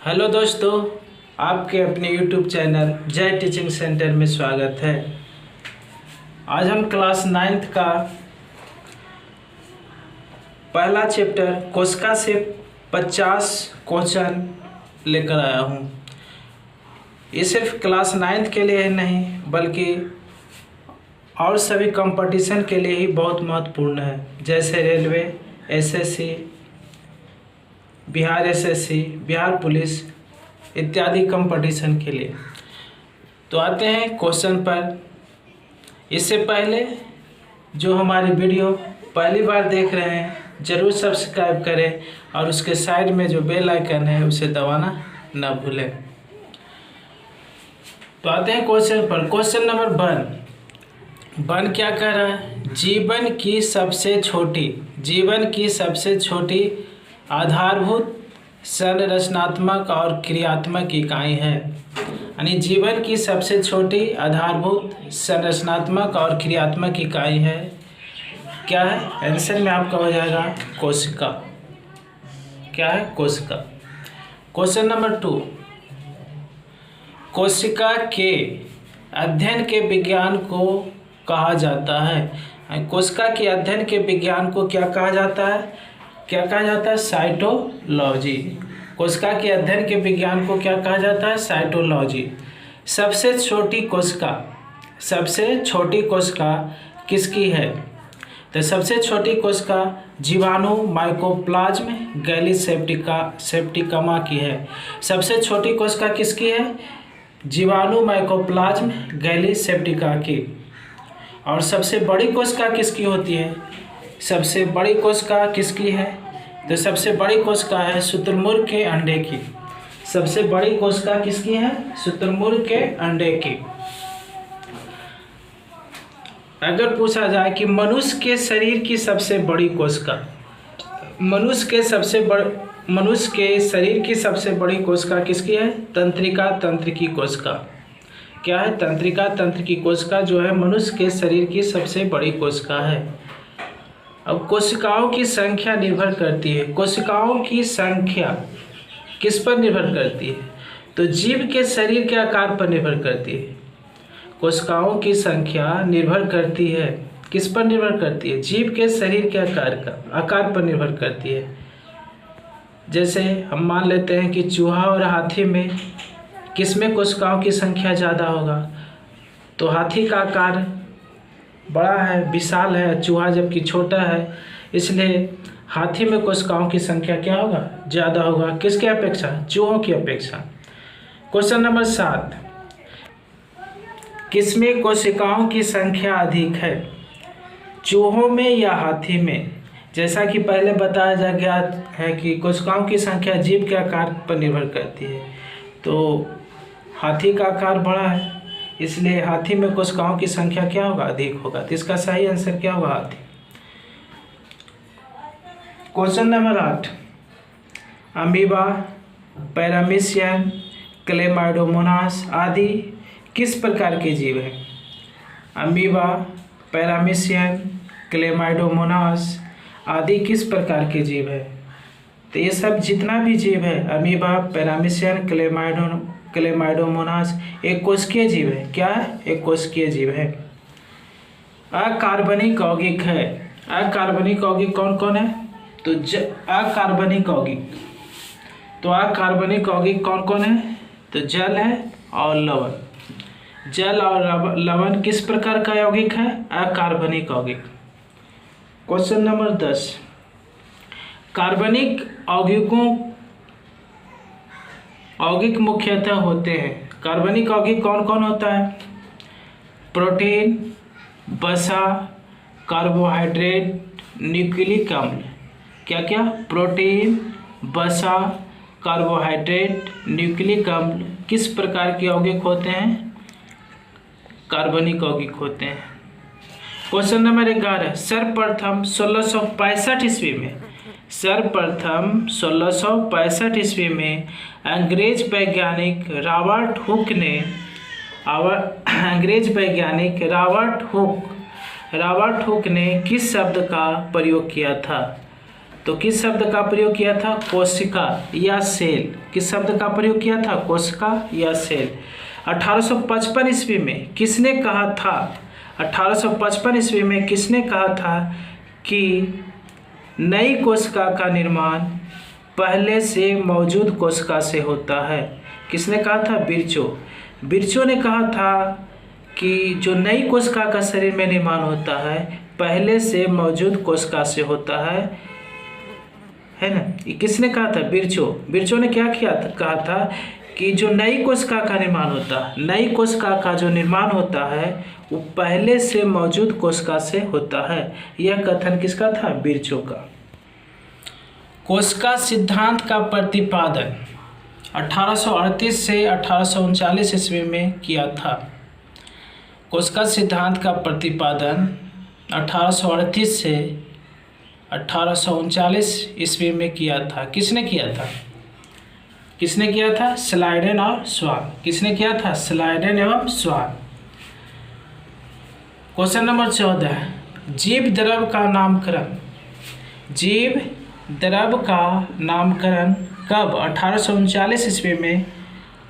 Hello दोस्तों, आपके अपने यूट्यूब चैनल जय टीचिंग सेंटर में स्वागत है। आज हम क्लास 9th का पहला चैप्टर कोशिका से 50 क्वेश्चन लेकर आया हूँ। ये सिर्फ क्लास 9th के लिए ही नहीं बल्कि और सभी कंपटीशन के लिए ही बहुत महत्वपूर्ण है, जैसे railway, SSC, Bihar SSC, Bihar police इत्यादि कंपटीशन के लिए। तो आते हैं क्वेश्चन पर। इससे पहले जो हमारी वीडियो पहली बार देख रहे हैं ज़रूर सब्सक्राइब करें और उसके साइड में जो बेल आइकन है उसे दबाना न भूलें। तो आते हैं क्वेश्चन पर। क्वेश्चन नंबर 1 क्या कह रहा है? जीवन की सबसे छोटी आधारभूत संरचनात्मक और क्रियात्मक इकाई है। यानी जीवन की सबसे छोटी आधारभूत संरचनात्मक और क्रियात्मक इकाई है, क्या है? आंसर में आपका हो जाएगा कोशिका। क्या है? कोशिका। क्वेश्चन नंबर 2, कोशिका के अध्ययन के विज्ञान को कहा जाता है। कोशिका के अध्ययन के विज्ञान को क्या कहा जाता है? साइटोलॉजी। कोशिका के अध्ययन के विज्ञान को क्या कहा जाता है? साइटोलॉजी। सबसे छोटी कोशिका किसकी है? तो सबसे छोटी कोशिका जीवाणु माइकोप्लाज्म गैली सेप्टिकमा की है। सबसे छोटी कोशिका किसकी है? जीवाणु माइकोप्लाज्म गैली सेप्टिका की। और सबसे बड़ी कोशिका किसकी होती है? सबसे बड़ी कोशिका किसकी है? तो सबसे बड़ी कोशिका है शुतुरमुर्ग के अंडे की। सबसे बड़ी कोशिका किसकी है? शुतुरमुर्ग के अंडे की। अगर पूछा जाए कि मनुष्य के शरीर की सबसे बड़ी कोशिका, मनुष्य के शरीर की सबसे बड़ी कोशिका किसकी है? तंत्रिका तंत्र की कोशिका। क्या है? तंत्रिका तंत्र की कोशिका जो है मनुष्य के शरीर की सबसे बड़ी कोशिका है। अब कोशिकाओं की संख्या निर्भर करती है। कोशिकाओं की संख्या किस पर निर्भर करती है? तो जीव के शरीर के आकार पर निर्भर करती है। कोशिकाओं की संख्या निर्भर करती है, किस पर निर्भर करती है? जीव के शरीर के आकार पर निर्भर करती है। जैसे हम मान लेते हैं कि चूहा और हाथी में किसमें कोशिकाओं की संख्या ज़्यादा होगा? तो हाथी का आकार बड़ा है, विशाल है, चूहा जबकि छोटा है, इसलिए हाथी में कोशिकाओं की संख्या क्या होगा? ज़्यादा होगा। किसके अपेक्षा? चूहों की अपेक्षा। क्वेश्चन नंबर 7, किसमें कोशिकाओं की संख्या अधिक है? चूहों में या हाथी में? जैसा कि पहले बताया गया है कि कोशिकाओं की संख्या जीव के आकार पर निर्भर करती है, तो हाथी का आकार बड़ा है, इसलिए हाथी में कोशिकाओं की संख्या क्या होगा? अधिक होगा। तो इसका सही आंसर क्या होगा? हाथी। क्वेश्चन नंबर 8, अमीबा, पैरामीशियन, क्लेमाइडोमोनास आदि किस प्रकार के जीव हैं? अमीबा, पैरामीशियन, क्लेमाइडोमोनास आदि किस प्रकार के जीव है? तो ये सब जितना भी जीव है, अमीबा, पैरामीशियन, क्लेमाइडोमोनास, एक कोशिकीय जीव है। क्या है? एक कोशिकीय जीव है। अकार्बनिक यौगिक है। अकार्बनिक यौगिक कौन कौन है? तो अकार्बनिक यौगिक। तो अकार्बनिक यौगिक कौन कौन है? तो जल है और लवण। जल और लवण किस प्रकार का यौगिक है? अकार्बनिक यौगिक। क्वेश्चन नंबर 10, कार्बनिक यौगिक मुख्यतः होते हैं। कार्बनिक यौगिक कौन कौन होता है? प्रोटीन, वसा, कार्बोहाइड्रेट, न्यूक्लिक अम्ल। क्या क्या? प्रोटीन, वसा, कार्बोहाइड्रेट, न्यूक्लिक अम्ल किस प्रकार के यौगिक होते हैं? कार्बनिक यौगिक होते हैं। क्वेश्चन नंबर 11, सर्वप्रथम 1665 ईस्वी में अंग्रेज वैज्ञानिक रॉबर्ट हुक ने किस शब्द का प्रयोग किया था? तो तो किस शब्द का प्रयोग किया था? कोशिका या सेल। किस शब्द का प्रयोग किया था? कोशिका या सेल। 1855 ईस्वी में किसने कहा था? 1855 ईस्वी में किसने कहा था कि नई कोशिका का निर्माण पहले से मौजूद कोशिका से होता है? किसने कहा था? बिरचो। बिरचो ने कहा था कि जो नई कोशिका का शरीर में निर्माण होता है पहले से मौजूद कोशिका से होता है ना। ये किसने कहा था? बिरचो। बिरचो ने क्या किया था? कहा था कि जो नई कोशिका का निर्माण होता है, नई कोशिका का जो निर्माण होता है वो पहले से मौजूद कोशिका से होता है। यह कथन किसका था? बिरचो का। कोशिका सिद्धांत का प्रतिपादन 1838 से 1839 ईस्वी में किया था। कोशिका सिद्धांत का प्रतिपादन 1838 से 1839 ईस्वी में किया था। किसने किया था? किसने किया था? स्लाइडेन और स्वान। किसने किया था? स्लाइडेन एवं स्वान। क्वेश्चन नंबर 14, जीव द्रव का नामकरण। जीव द्रव का नामकरण कब? 1839 ईस्वी में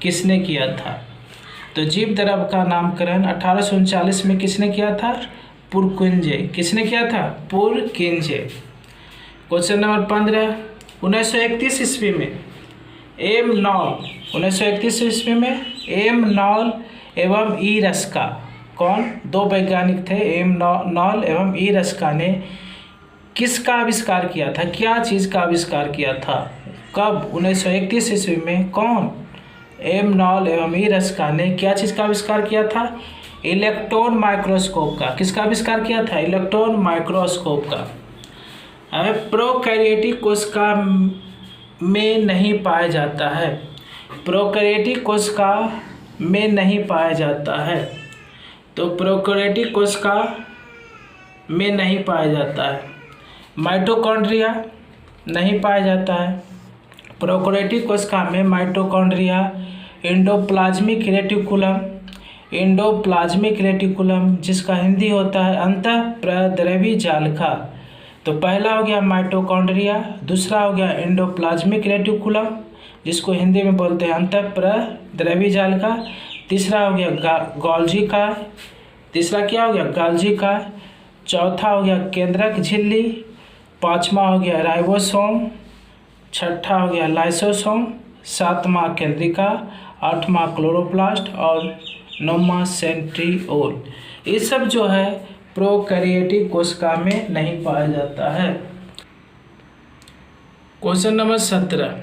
किसने किया था? तो जीव द्रव का नामकरण 1839 में किसने किया था? पुरकिंजे। किसने किया था? पुरकिंजे। क्वेश्चन नंबर 15, 1931 ईस्वी में एम नॉल 1931 ईस्वी में एम नॉल एवं ई रस्का, कौन? दो वैज्ञानिक थे, एम नॉल एवं ई रस्का ने किसका आविष्कार किया था? क्या चीज़ का आविष्कार किया था? कब? 1931 ईस्वी में। कौन? एम नॉल एवं ई रस्का ने क्या चीज़ का आविष्कार किया था? इलेक्ट्रॉन माइक्रोस्कोप का। किसका आविष्कार किया था? इलेक्ट्रॉन माइक्रोस्कोप का। अब प्रोकैरियोटिक कोशिका में नहीं पाया जाता है। प्रोकैरियोटिक कोशिका में नहीं पाया जाता है। तो प्रोकैरियोटिक कोशिका में नहीं पाया जाता है। माइटोकॉन्ड्रिया नहीं पाया जाता है। प्रोकैरियोटिक कोशिका में mitochondria, endoplasmic reticulum, endoplasmic reticulum जिसका हिंदी होता है अंतःप्रद्रवी जालिका। तो पहला हो गया माइटोकॉन्ड्रिया, दूसरा हो गया एंडोप्लाज्मिक रेटिकुलम जिसको हिंदी में बोलते हैं अंतःप्रद्रवी जालिका, तीसरा हो गया गोल्जी का, तीसरा क्या हो गया? गोल्जी का, चौथा हो गया केंद्रक झिल्ली, पांचवा हो गया राइबोसोम, छठा हो गया लाइसोसोम, सातवां केंद्रिका, आठवां क्लोरोप्लास्ट और नौवां सेंट्रिओल। ये सब जो है प्रोकैरियोटिक कोशिका में नहीं पाया जाता है। क्वेश्चन नंबर 17,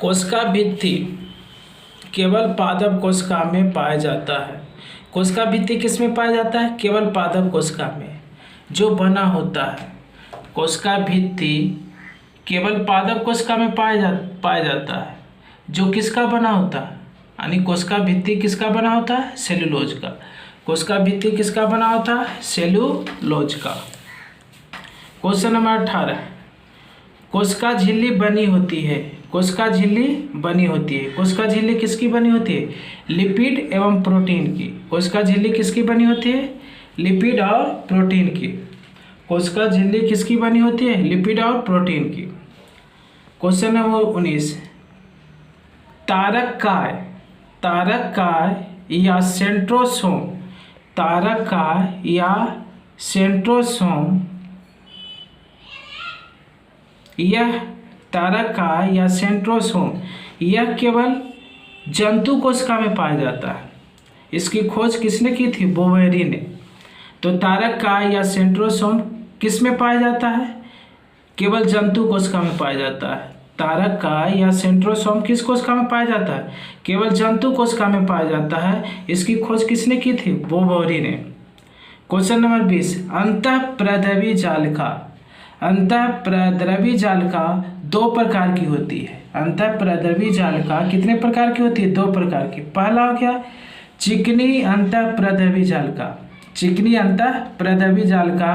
कोशिका भित्ति केवल पादप कोशिका में पाया जाता है। कोशिका भित्ति किस में पाया जाता है? केवल पादप कोशिका में जो बना होता है। कोशिका भित्ति केवल पादप कोशिका में पाया जाता है जो किसका बना होता है? यानी कोशिका भित्ति किसका बना होता है? सेलुलोज का। कोशिका भित्ति किसका बना होता है? सेलुलोज का। क्वेश्चन नंबर 18, कोशिका झिल्ली बनी होती है। कोशिका झिल्ली बनी होती है। कोशिका झिल्ली किसकी बनी होती है? लिपिड एवं प्रोटीन की। कोशिका झिल्ली किसकी बनी होती है? लिपिड और प्रोटीन की। कोशिका झिल्ली किसकी बनी होती है? लिपिड और प्रोटीन की। क्वेश्चन नंबर 19, तारककाय या सेंट्रोसोम, तारककाय या सेंट्रोसोम, यह तारककाय या सेंट्रोसोम यह केवल जंतु कोशिका में पाया जाता है। इसकी खोज किसने की थी? बोवेरी ने। तो तारककाय या सेंट्रोसोम किस में पाया जाता है? केवल जंतु कोशिका में पाया जाता है। तारककाय या सेंट्रोसोम किस कोशिका में पाया जाता है? केवल जंतु कोशिका में पाया जाता है। इसकी खोज किसने की थी? बोवेरी ने। Question number 20, अंतःप्रद्रवी जालिका। अंतःप्रद्रवी जालिका दो प्रकार की होती है। अंतःप्रद्रवी जालिका कितने प्रकार की होती है? दो प्रकार की। पहला हो गया चिकनी अंतःप्रद्रवी जालिका। चिकनी अंतःप्रद्रवी जालिका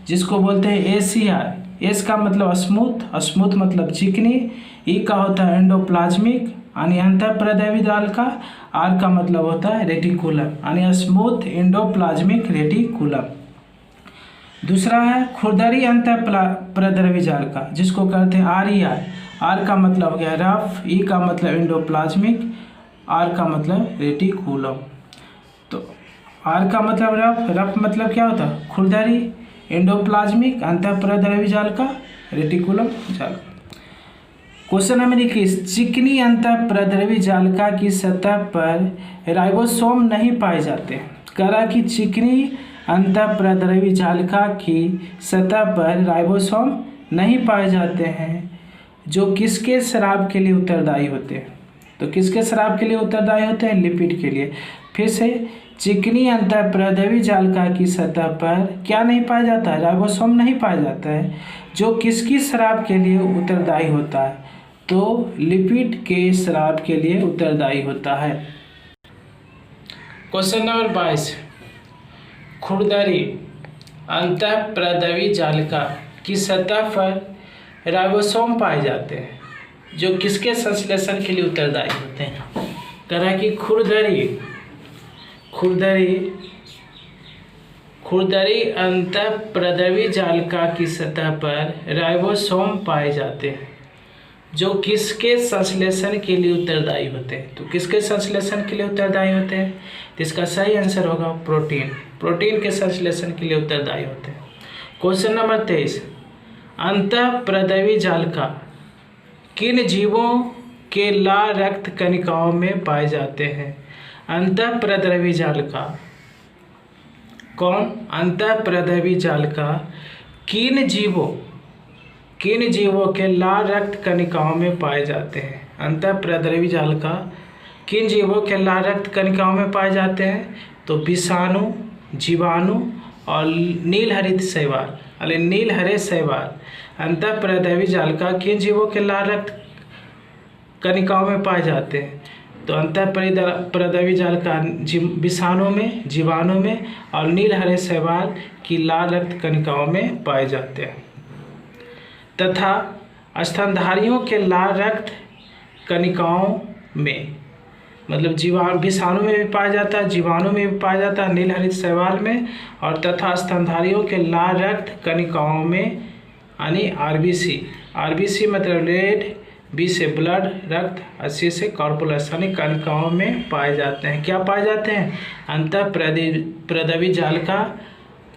जिसको बोलते हैं एसीआर। एस का मतलब स्मूथ, स्मूथ मतलब चिकनी, ई का होता है एंडोप्लाज्मिक यानी अंतःप्रद्रवी जालिका, आर का मतलब होता है रेटिकुलम यानी स्मूथ एंडोप्लाज्मिक रेटिकुलम। दूसरा है खुरदरी अंतःप्रद्रवी जालिका, जिसको कहते हैं RER। आर का मतलब हो गया रफ, ई का मतलब एंडोप्लाज्मिक, आर का मतलब रेटिकुलम। तो आर का मतलब रफ, रफ मतलब क्या होता है खुरदरी, एंडोप्लाज्मिक, अंतःप्रद्रवी जालिका, रेटिकुलम जालिका। क्वेश्चन नंबर 21, चिकनी अंतःप्रद्रवी जालिका की सतह पर राइबोसोम नहीं पाए जाते। करा कि चिकनी अंतःप्रद्रवी जालिका की सतह पर राइबोसोम नहीं पाए जाते हैं, जो किसके स्राव के लिए उत्तरदायी होते हैं। तो किसके स्राव के लिए उत्तरदायी होते हैं, लिपिड के लिए। फिर से चिकनी अंतःप्रद्रवी जालिका की सतह पर क्या नहीं पाया जाता है, राइबोसोम नहीं पाया जाता है, जो किसकी स्राव के लिए उत्तरदायी होता है, तो लिपिड के स्राव के लिए उत्तरदायी होता है। क्वेश्चन नंबर 22, खुरदरी अंतःप्रद्रवी जालिका की सतह पर राइबोसोम पाए जाते हैं, जो किसके संश्लेषण के लिए उत्तरदायी होते हैं। कह कि खुरदरी अंतःप्रद्रवी जालिका की सतह पर राइबोसोम पाए जाते हैं, जो किसके संश्लेषण के लिए उत्तरदायी होते हैं। तो किसके संश्लेषण के लिए उत्तरदायी होते हैं, तो इसका सही आंसर होगा प्रोटीन। प्रोटीन के संश्लेषण के लिए उत्तरदायी होते हैं। क्वेश्चन नंबर 23, अंतःप्रद्रवी जालिका किन जीवों के लाल रक्त कणिकाओं में पाए जाते हैं। अंतःप्रद्रवी जालिका कौन, अंतःप्रद्रवी जालिका किन जीवों के लाल रक्त कणिकाओं में पाए जाते हैं। अंतःप्रद्रवी जालिका किन जीवों के लाल रक्त कणिकाओं में पाए जाते हैं, तो विषाणु, जीवाणु और नीलहरित शैवाल। अंतःप्रद्रवी जालिका किन जीवों के लाल रक्त कणिकाओं में पाए जाते हैं, तो अंतःप्रद्रवी जालिका विषाणु में, जीवाणु में और नीलहरित शैवाल की लाल रक्त कणिकाओं में पाए जाते हैं। तथा स्तनधारियों के लाल रक्त कणिकाओं में, मतलब विषाणु में भी पाया जाता है, जीवाणु में भी पाया जाता है, नीलहरित शैवाल में, और तथा स्तनधारियों के लाल रक्त कणिकाओं में यानी आरबीसी मतलब रेड, बी से ब्लड रक्त, और सी से कॉर्पुलस यानी कणिकाओं में पाए जाते हैं। क्या पाए जाते हैं, अंतःप्रद्रवी जालिका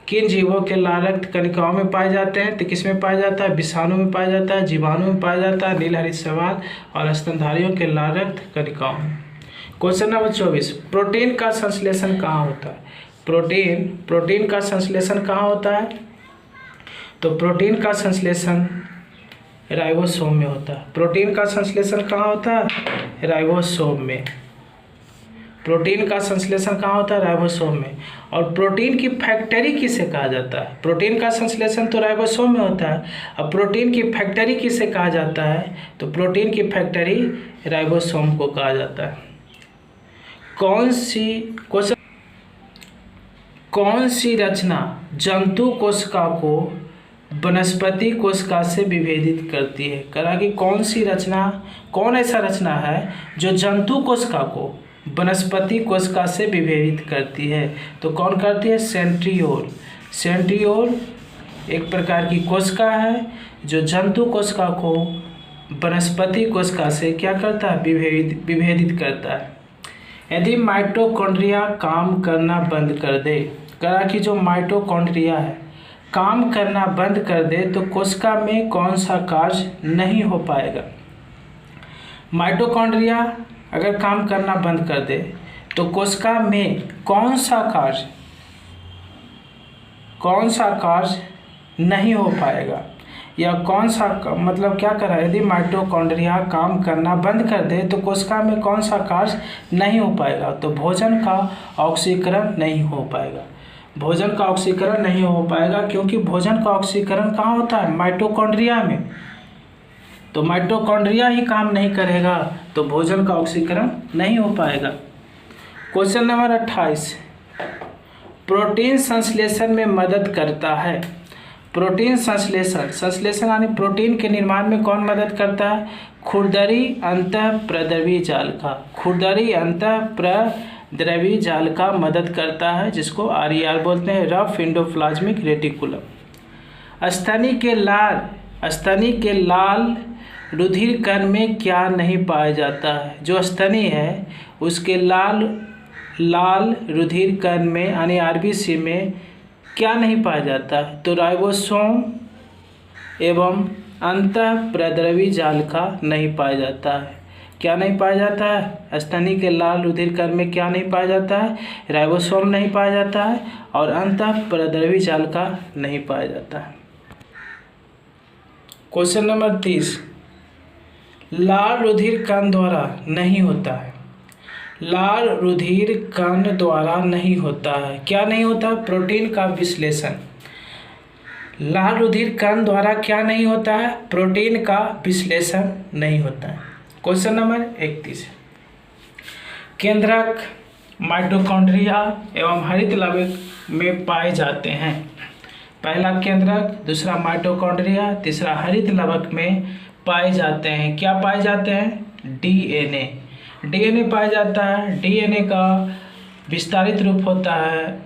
किन जीवों के लाल रक्त कणिकाओं में पाए जाते हैं, तो किस में पाया जाता है, विषाणु में पाया जाता है, जीवाणु में पाया जाता है, नीलहरित शैवाल और स्तनधारियों के लाल रक्त कणिकाओं में। क्वेश्चन नंबर 24, प्रोटीन का संश्लेषण कहाँ होता है। प्रोटीन का संश्लेषण कहाँ होता है, तो प्रोटीन का संश्लेषण राइबोसोम में होता है। प्रोटीन का संश्लेषण कहाँ होता है, राइबोसोम में। प्रोटीन का संश्लेषण कहाँ होता है, राइबोसोम में। और प्रोटीन की फैक्ट्री किसे कहा जाता है, प्रोटीन का संश्लेषण तो राइबोसोम में होता है, अब प्रोटीन की फैक्ट्री किसे कहा जाता है, तो प्रोटीन की फैक्ट्री राइबोसोम को कहा जाता है। कौन सी रचना जंतु कोशिका को वनस्पति कोशिका से विभेदित करती है। कहा कि कौन ऐसा रचना है जो जंतु कोशिका को वनस्पति कोशिका से विभेदित करती है, तो कौन करती है, सेंट्रियोल एक प्रकार की कोशिका है जो जंतु कोशिका को वनस्पति कोशिका से क्या करता है, विभेदित करता है। यदि माइटोकॉन्ड्रिया काम करना बंद कर दे, कहा कि जो माइटोकॉन्ड्रिया है काम करना बंद कर दे तो कोशिका में कौन सा कार्य नहीं हो पाएगा। माइटोकॉन्ड्रिया अगर काम करना बंद कर दे तो कोशिका में कौन सा कार्य नहीं हो पाएगा, या कौन सा मतलब क्या कर रहा है, यदि माइटोकॉन्ड्रिया काम करना बंद कर दे तो कोशिका में कौन सा कार्य नहीं हो पाएगा, तो भोजन का ऑक्सीकरण नहीं हो पाएगा। भोजन का ऑक्सीकरण नहीं हो पाएगा क्योंकि भोजन का ऑक्सीकरण कहाँ होता है, माइटोकॉन्ड्रिया में। तो माइटोकॉन्ड्रिया ही काम नहीं करेगा तो भोजन का ऑक्सीकरण नहीं हो पाएगा। क्वेश्चन नंबर 28, प्रोटीन संश्लेषण में मदद करता है। प्रोटीन संश्लेषण यानी प्रोटीन के निर्माण में कौन मदद करता है, खुरदरी अंतःप्रद्रवी जालिका। खुरदरी अंतःप्रद्रवी जालिका मदद करता है, जिसको RER बोलते हैं, रफ एंडोप्लाज्मिक रेटिकुलम। स्तनी के लाल रुधिर कण में क्या नहीं पाया जाता है? जो स्तनी है उसके लाल रुधिर कण में यानी आरबीसी में क्या नहीं पाया जाता है? तो राइबोसोम एवं अंतःप्रद्रवी जालिका नहीं पाया जाता है। क्या नहीं पाया जाता है? स्तनी के लाल रुधिर कण में क्या नहीं पाया जाता है? राइबोसोम नहीं पाया जाता है और अंतःप्रद्रवी जालिका नहीं पाया जाता है। क्वेश्चन नंबर 30, लाल रुधिर कण द्वारा नहीं होता है। लाल रुधिर कण द्वारा नहीं होता है। क्या नहीं होता? प्रोटीन का विश्लेषण। लाल रुधिर कण द्वारा क्या नहीं होता है? प्रोटीन का विश्लेषण नहीं होता है। क्वेश्चन नंबर 31, केंद्रक माइटोकॉन्ड्रिया एवं हरित लवक में पाए जाते हैं। पहला केंद्रक, दूसरा माइटोकॉन्ड्रिया, तीसरा हरित लवक में पाए जाते हैं। क्या पाए जाते हैं? डीएनए पाया जाता है। डीएनए का विस्तारित रूप होता है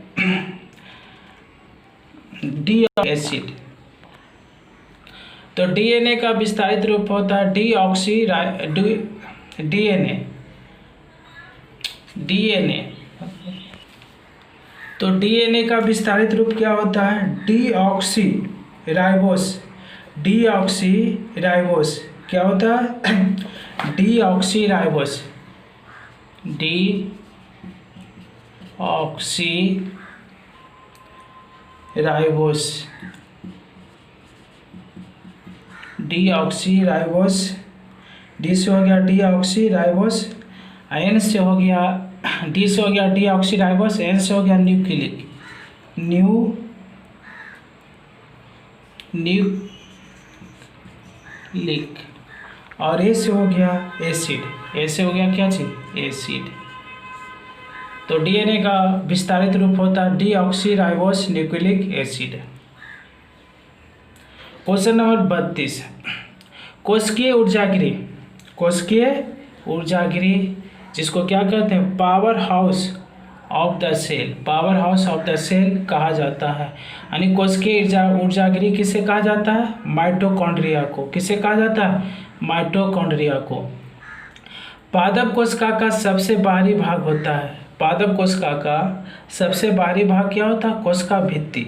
डी एसिड। तो डीएनए का विस्तारित रूप होता है डीएनए। तो डीएनए का विस्तारित रूप क्या होता है? डीऑक्सीराइबोस। क्या होता है? डीऑक्सीराइबोस। डी से हो गया डीऑक्सीराइबोस, एन से हो गया डी से हो गया डीऑक्सीराइबोस, एन से हो गया न्यूक्लिक और ए से हो गया एसिड। ए से हो गया क्या चीज? एसिड। तो डीएनए का विस्तारित रूप होता है deoxyribose nucleic acid. Question number 32, कोशिकीय ऊर्जागिरी जिसको क्या कहते हैं? Power house of the cell कहा जाता है। यानी कोशिकीय ऊर्जागिरी किसे कहा जाता है? माइटोकॉन्ड्रिया को। किसे कहा जाता है? माइटोकॉन्ड्रिया को। पादप कोशिका का सबसे बाहरी भाग होता है। पादप कोशिका का सबसे बाहरी भाग क्या होता है? कोशिका भित्ति।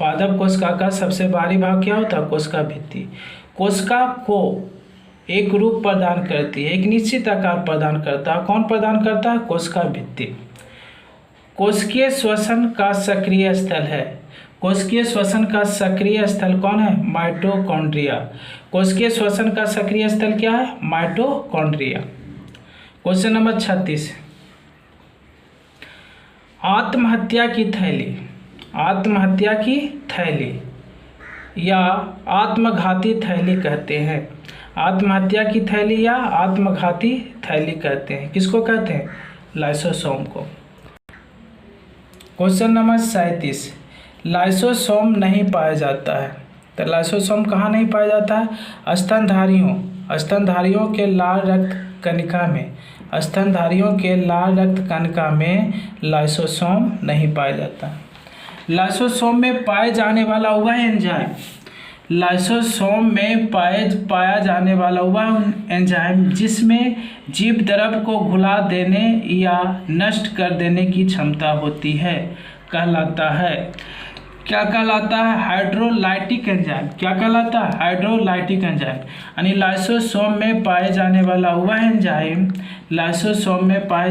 पादप कोशिका का सबसे बाहरी भाग क्या होता है? कोशिका भित्ति। कोशिका को एक रूप प्रदान करती है, एक निश्चित आकार प्रदान करता है। कौन प्रदान करता है? कोशिका भित्ति। कोशिकीय श्वसन का सक्रिय स्थल है। कोशिकीय श्वसन का सक्रिय स्थल कौन है? माइटोकॉन्ड्रिया। कोशिकीय श्वसन का सक्रिय स्थल क्या है? माइटोकॉन्ड्रिया। क्वेश्चन नंबर 36, आत्महत्या की थैली या आत्मघाती थैली कहते हैं। आत्महत्या की थैली या आत्मघाती थैली कहते हैं। किसको कहते हैं? लाइसोसोम को। क्वेश्चन नंबर 37, लाइसोसोम नहीं पाया जाता है। तो लाइसोसोम कहाँ नहीं पाया जाता है? स्तनधारियों के लाल रक्त कणिका में लाइसोसोम नहीं पाया जाता। लाइसोसोम में पाए जाने वाला वह एंजाइम जिसमें जीव द्रव को घुला देने या नष्ट कर देने की क्षमता होती है कहलाता है। क्या कहलाता है? Hydrolytic enzyme. क्या कहलाता है? Hydrolytic enzyme. यानी लाइसोसोम में पाए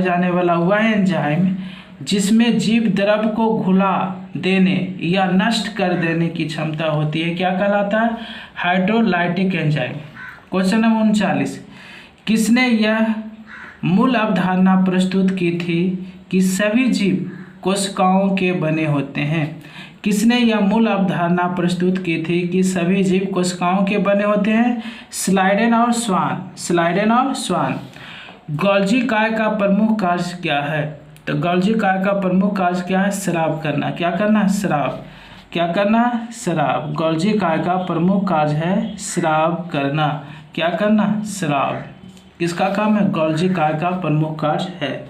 जाने वाला वह एंजाइम जिसमें जीव द्रव को घुला देने या नष्ट कर देने की क्षमता होती है क्या कहलाता है? Hydrolytic enzyme. क्वेश्चन नंबर 39, किसने यह मूल अवधारणा प्रस्तुत की थी कि सभी जीव कोशिकाओं के बने होते हैं? किसने यह मूल अवधारणा प्रस्तुत की थी कि सभी जीव कोशिकाओं के बने होते हैं? स्लाइडेन और स्वान। गोल्जी काय का प्रमुख कार्य क्या है? तो गोल्जी काय का प्रमुख कार्य क्या है? स्राव करना। क्या करना? स्राव। क्या करना? स्राव। गोल्जी काय का प्रमुख कार्य है स्राव करना। क्या करना? स्राव। किसका काम है? गोल्जी काय का प्रमुख कार्य है।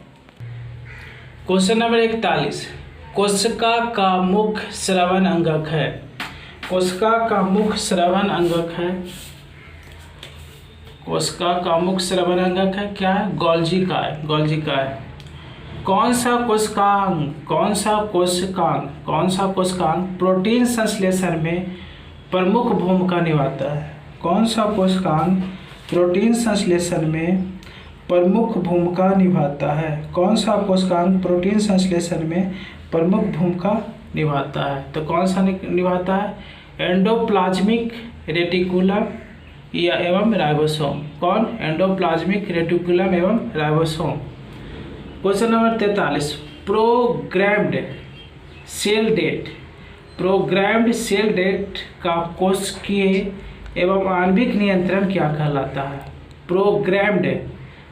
क्वेश्चन नंबर 41, कोशिका का मुख्य श्रवण अंगक है। कोशिका का मुख्य श्रवण अंगक है, कोशिका का मुख्य श्रवण अंगक है क्या है? गोल्गी का है, गोल्गी का है। कौन सा कोशिकांग प्रोटीन संश्लेषण में प्रमुख भूमिका निभाता है? कौन सा कोशिकांग प्रोटीन संश्लेषण में प्रमुख भूमिका निभाता है? कौन सा कोशिकांग प्रोटीन संश्लेषण में प्रमुख भूमिका निभाता है? तो कौन सा निभाता है? एंडोप्लाज्मिक रेटिकुलम या एवं राइबोसोम। कौन? एंडोप्लाज्मिक रेटिकुलम एवं ribosome. Question number 43, programmed cell death का कोशिकीय एवं आणविक नियंत्रण क्या कहलाता है?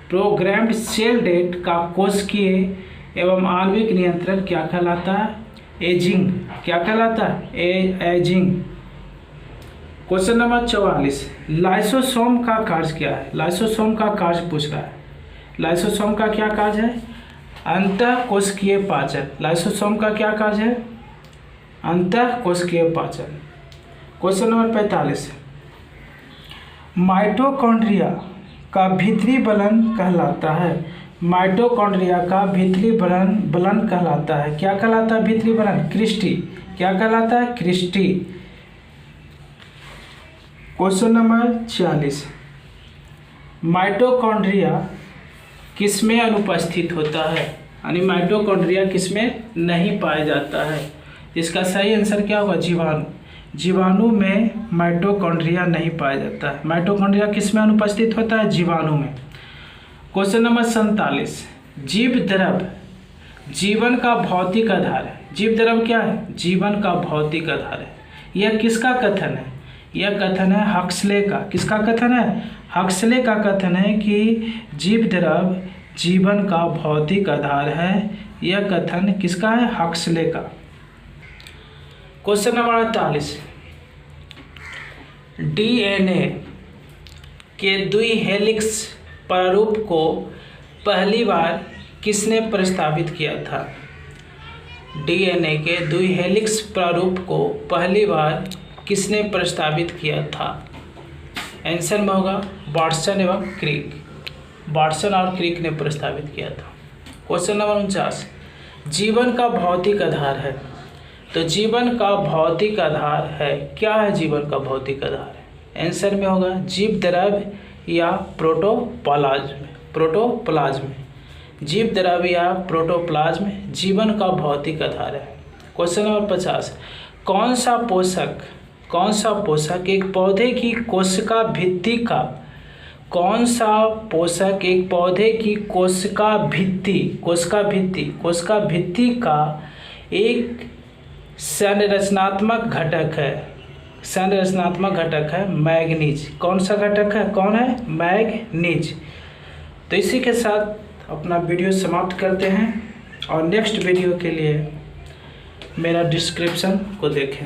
प्रोग्राम्ड सेल डेट का कोशिकीय एवं आणविक नियंत्रण क्या कहलाता है? एजिंग। क्या कहलाता है? एजिंग। क्वेश्चन नंबर 44, लाइसोसोम का कार्य क्या है? लाइसोसोम का कार्य पूछ रहा है। लाइसोसोम का क्या कार्य है? अंतःकोशिकीय पाचन। लाइसोसोम का क्या कार्य है? अंतःकोशिकीय पाचन। क्वेश्चन नंबर 45, माइटोकॉन्ड्रिया का भीतरी बलन कहलाता है? माइटोकॉन्ड्रिया का भीतरी बलन कहलाता है, क्या कहलाता है? भीतरी बलन क्रिस्टी। क्या कहलाता है? क्रिस्टी। क्वेश्चन नंबर 46, माइटोकॉन्ड्रिया किसमें अनुपस्थित होता है? यानी माइटोकॉन्ड्रिया किसमें नहीं पाया जाता है? इसका सही आंसर क्या होगा? जीवाणु। जीवाणु में माइटोकॉन्ड्रिया नहीं पाया जाता है। माइटोकॉन्ड्रिया किसमें अनुपस्थित होता है? जीवाणु में। क्वेश्चन नंबर 47, जीव द्रव जीवन का भौतिक आधार है। जीव द्रव क्या है? जीवन का भौतिक आधार है। यह किसका कथन है? यह कथन है हक्सले का। किसका कथन है? हक्सले का कथन है कि जीव द्रव जीवन का भौतिक आधार है। यह कथन किसका है? हक्सले का। क्वेश्चन नंबर 48, डीएनए के द्विहेलिक्स प्रारूप को पहली बार किसने प्रस्तावित किया था? डीएनए के द्विहेलिक्स प्रारूप को पहली बार किसने प्रस्तावित किया था? आंसर में होगा वाटसन एवं क्रिक। वाटसन और क्रिक ने प्रस्तावित किया था। क्वेश्चन नंबर 49, जीवन का भौतिक आधार है। तो जीवन का भौतिक आधार है, क्या है जीवन का भौतिक आधार? आंसर में होगा जीव द्रव या प्रोटोप्लाज्म। जीव द्रव या प्रोटोप्लाज्म जीवन का भौतिक आधार है। क्वेश्चन नंबर 50, कौन सा पोषक एक पौधे की कोशिका भित्ति का एक संरचनात्मक घटक है? मैग्नीज। कौन सा घटक है? कौन है? मैग्नीज। तो इसी के साथ अपना वीडियो समाप्त करते हैं और नेक्स्ट वीडियो के लिए मेरा डिस्क्रिप्शन को देखें।